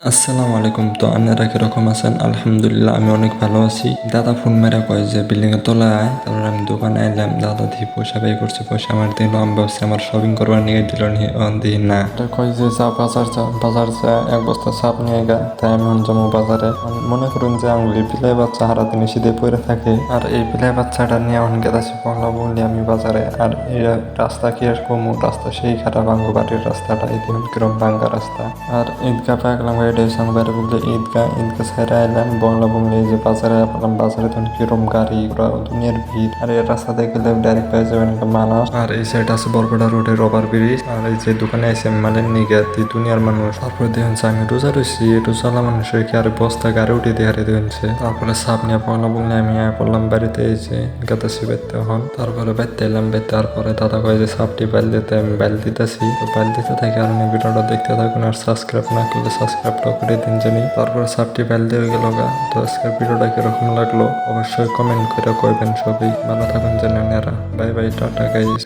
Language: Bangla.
আসসালামু আলাইকুম। তো আপনারা কিরকম আছেন? আলহামদুলিল্লাহ আমি অনেক ভালো আছি। দাদা ফোন মেরে কয় যে বিল্ডিং এর তলায় আয়। তারপর আমি দোকানে আইলাম। দাদা দিয়ে পয়সা ব্যয় করছে, পয়সা আমার দিল। আমি ভাবছি আমার শপিং করবার নিয়ে দিল নিয়ে দিই না। এটা কয় যে যা বাজার যা, বাজার যা এক বস্তা চাপ নিয়ে গা। তাই আমি যাবো বাজারে। মনে করুন যে আঙুলি বিলাই বাচ্চা সারাদিন শীতে পড়ে থাকে, আর এই বিলাই বাচ্চাটা নিয়ে এখন গেতাছি পহলা বললি আমি বাজারে। আর এই রাস্তা কি আর কমু, রাস্তা সেই খারাপ আঙ্গু বাড়ির রাস্তাটা, এই দেখুন কিরম ভাঙ্গা রাস্তা। আর ঈদগাহ পাকলাম এটা হচ্ছে বাইরে বললে ঈদগাহ ছেড়ে এলাম বংলা বললে এই যে বাজারে পেলাম। বাজারে তখন কিরম গাড়ি ঘোড়া দুনিয়ার ভিড়। আর এই রাস্তাতে গেলে ডাইরেক্ট পেয়ে যাবেন একটা মানাস। আর এই সাইড আছে বরপেটা রোডের ওভার ব্রিজ। আর এই যে দোকানে আছে মালের নিগে দুনিয়ার মানুষ। তারপরে দেখুন আমি রোজা রয়েছি, রোজালা মানুষ কি আর বস্তা গাড়ি উঠে দিয়ে হারিয়ে দেখছে। তারপরে সাপ নিয়ে পড়লাম বললে আমি পড়লাম বাড়িতে এসে গেতেছি বেরতে হন। তারপরে বেরতে এলাম, তারপরে দাদা কয়ে যে সাপটি বাইল দিতে, আমি বাইল দিতেছি। তো বাইল দিতে থাকি আর ভিডিওটা দেখতে থাকুন। আর সাবস্ক্রাইব না করলে সাবস্ক্রাইবটা করে দিন জানি। তারপরে সাপটি বাইল দিয়ে গেল গা। তো আজকের ভিডিওটা কিরকম লাগলো অবশ্যই কমেন্ট করে কইবেন। সবই ভালো থাকুন জানেন। Bye bye, tata guys.